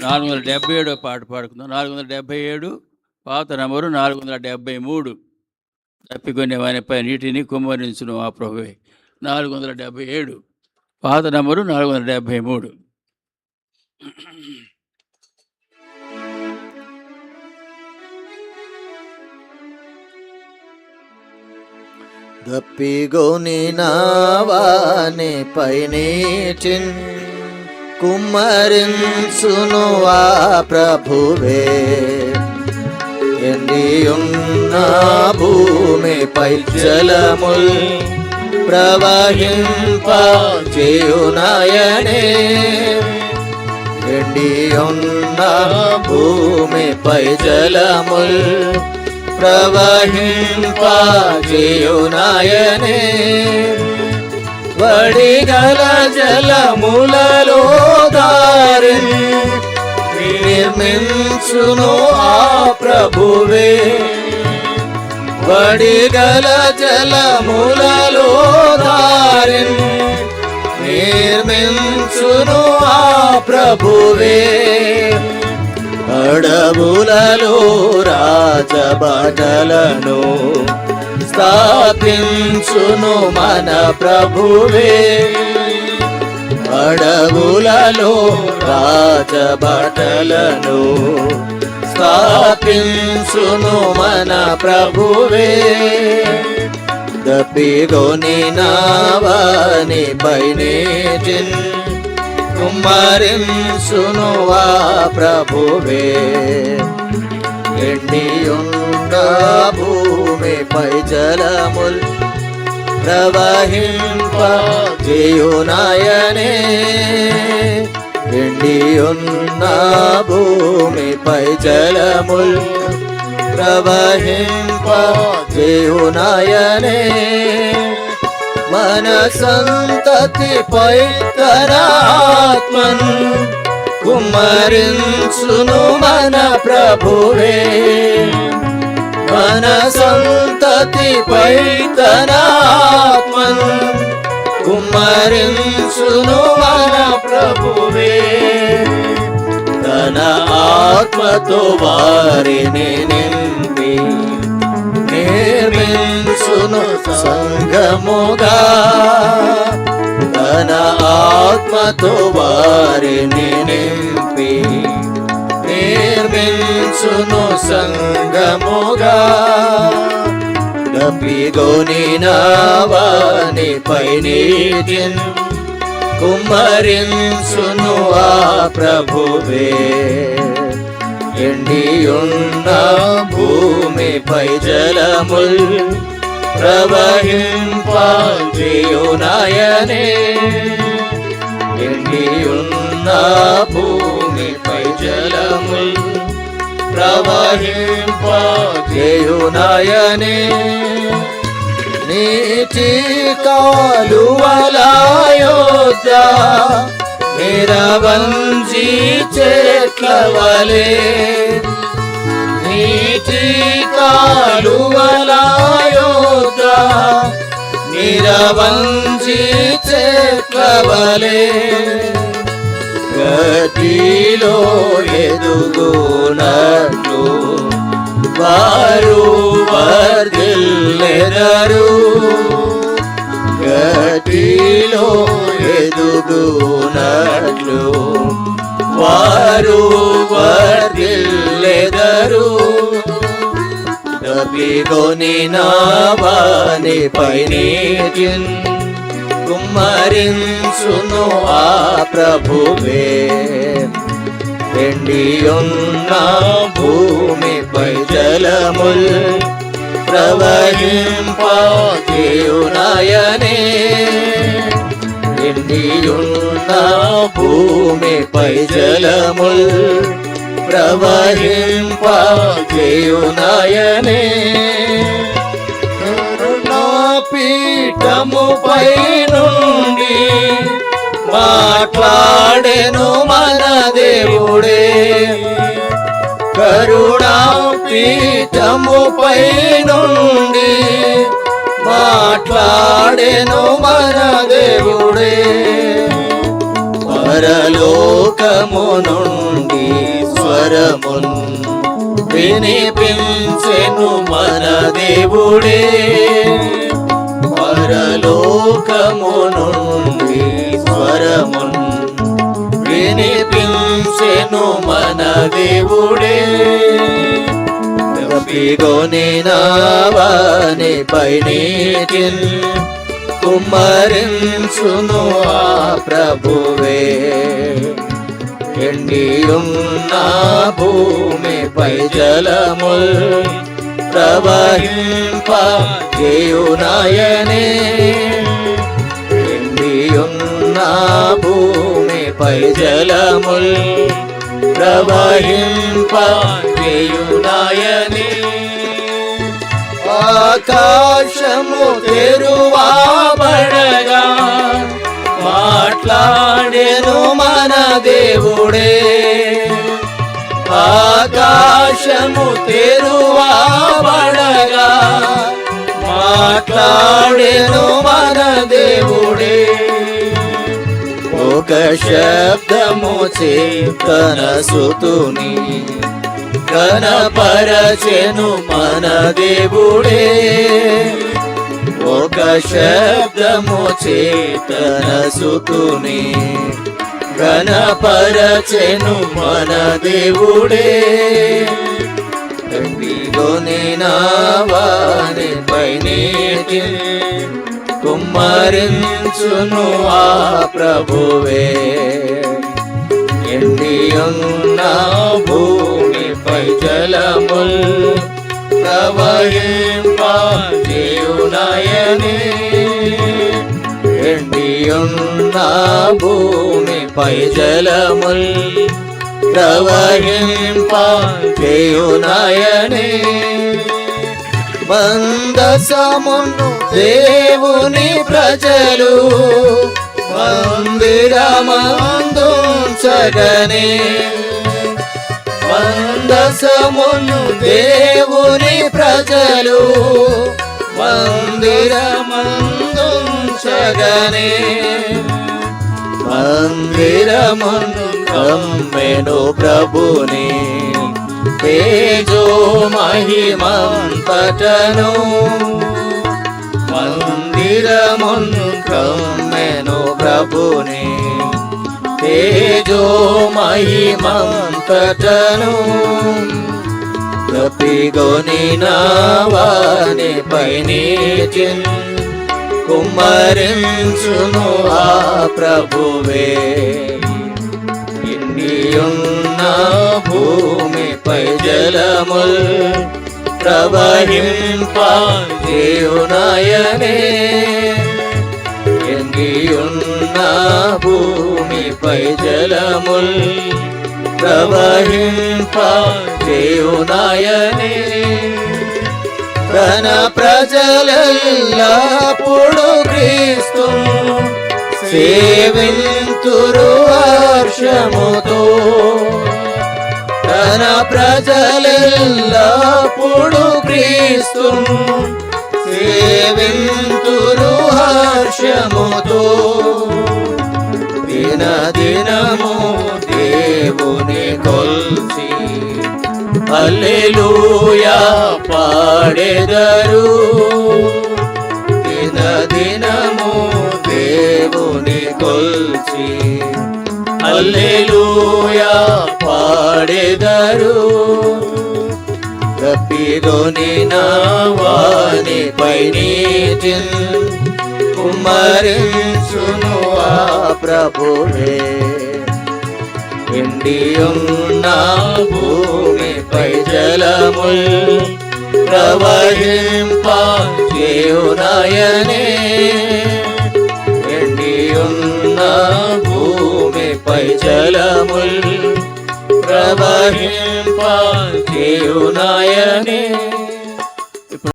477 పాట పాడుకుందాం. 477 పాత నంబరు 473. తప్పికొనే వానిపై నీటిని కుమ్మరించును ఆ ప్రభువే. 477 పాత నంబరు 473. దప్పిగొని నావాని పైనీటిన్ కుమ్మరించును ఆ ప్రభువే. ఎండియున్న భూమిపై జలముల్ ప్రవహింప చేయునాయనే. ఎండియున్న భూమిపై జలముల్ ప్రవహింప చేయునాయనే. వడిగల జలములలో దారిన్ నిర్మించును ఆ ప్రభువే. వడిగల జలములలో దారిన్ నిర్మించును ఆ ప్రభువే. అడవులలో రాజబాటలను స్థాపించును మన ప్రభువే. అడవులలో రాజబాటలను స్థాపించును మన ప్రభువే. దప్పిగొని నావాని పైనీటిన్ కుమ్మరించును ఆ ప్రభువే. ఎండియున్న భూమిపై జలముల్ ప్రవహింప చేయునాయనే. ఎండియున్న భూమిపై జలముల్ ప్రవహింప చేయునాయనే. మన సంతతిపై తన ఆత్మన్ కుమ్మరించును మన ప్రభువే. మన సంతతిపై తన ఆత్మన్ కుమ్మరించును మన ప్రభువే. తన ఆత్మతో వారిని నింపి నిర్మించును సంఘముగా. తన ఆత్మతో వారిని నింపి నిర్మించును సంఘముగా. దప్పిగొని నావాని పైనీటిన్ కుమ్మరించును ఆ ప్రభువే. ఎండియున్న భూమిపై జలముల్ ప్రవహింప చేయునాయనే. ఎండియున్న భూమిపై జలముల్ ప్రవహింప చేయునాయనే. నీటి కాలువల యొద్ద నిరవంజి చెట్ల వలె. నీటి కాలువల యొద్ద నిరవంజి చెట్ల వలె. గతిలో ఎదుగునట్లు వారు వర్ధిల్లెదరు. గతిలో ఎదుగునట్లు వారు వర్ధిల్లెదరు. దప్పిగొని నావాని పైనీటిన్ కుమ్మరించును ఆ ప్రభువే. ఎండియున్న భూమిపై జలముల్ ప్రవహింప చేయునాయనే. ఎండియున్న భూమిపై జలముల్ ప్రవహింప చేయునాయనే. పీఠముపై నుండి మాట్లాడెను మన దేవుడే. కరుణా పీఠముపై నుండి మాట్లాడెను మన దేవుడే. పరలోకము నుండి స్వరమున్ వినిపించెను మన దేవుడే పరలోకము నుండి స్వరమున్ వినిపించెను మన దేవుడే తప్పిగొనినావాని పైనీటిన్ కుమ్మరించును ఆ ప్రభువే ఎండియున్న భూమిపై జలముల్ ప్రవహింప చేయునాయనే ఎండియున్న భూమిపై జలముల్ ప్రవహింప చేయునాయనే ఆకాశము తెరువబడగా మాట్లాడెను మన దేవుడే ఆకాశము తెరువబడగా మాట్లాడెను మన దేవుడే ఒక శబ్దము చేతన సుతుని కనపరచెను మన దేవుడే ఒక శబ్దము చేతన సుతుని కనపరచెను మన దేవుడే తప్పిగొనినావాని పైనీటి కుమ్మరించును ఆ ప్రభువే ఎండియున్న భూమిపై జలముల్ ప్రవహింప చేయునాయనే ఎండియున్న భూమిపై జలముల్ ప్రవహింప చేయునాయనే మందసమును దేవుని ప్రజలు మందిరమందుంచగనే మందసమును దేవుని ప్రజలు మందిరమందుంచగనే మందిరమును కమ్మెను ప్రభుని తేజో మహిమంతటను మందిరమును కమ్మెను ప్రభుని తేజో మహిమంతటను తప్పిగొనినావాని పైనీటిన్ కుమ్మరించును ఆ ప్రభువే ఎండియున్న భూమిపై జలముల్ ప్రవహింప చేయునాయనే ఎండియున్న భూమిపై జలముల్ ప్రవహింప చేయునాయనే తన ప్రజలెల్లప్పుడు క్రీస్తు సేవింతురు హర్షముతో తన ప్రజలెల్లప్పుడు క్రీస్తు సేవింతురు హర్షముతో దిన దినము దేవుని కొల్చి హల్లెలూయా పాడెదరు దిన దినము దేవుని కొల్చి హల్లెలూయా పాడెదరు తప్పిగొనినావాని పైనీటిన్ కుమ్మరించును ఆ ప్రభువే ఎండియున్న భూమిపై జలముల్ ప్రవహింప చేయునాయనే ఎండియున్న భూమిపై జలముల్ ప్రవహింప చేయునాయనే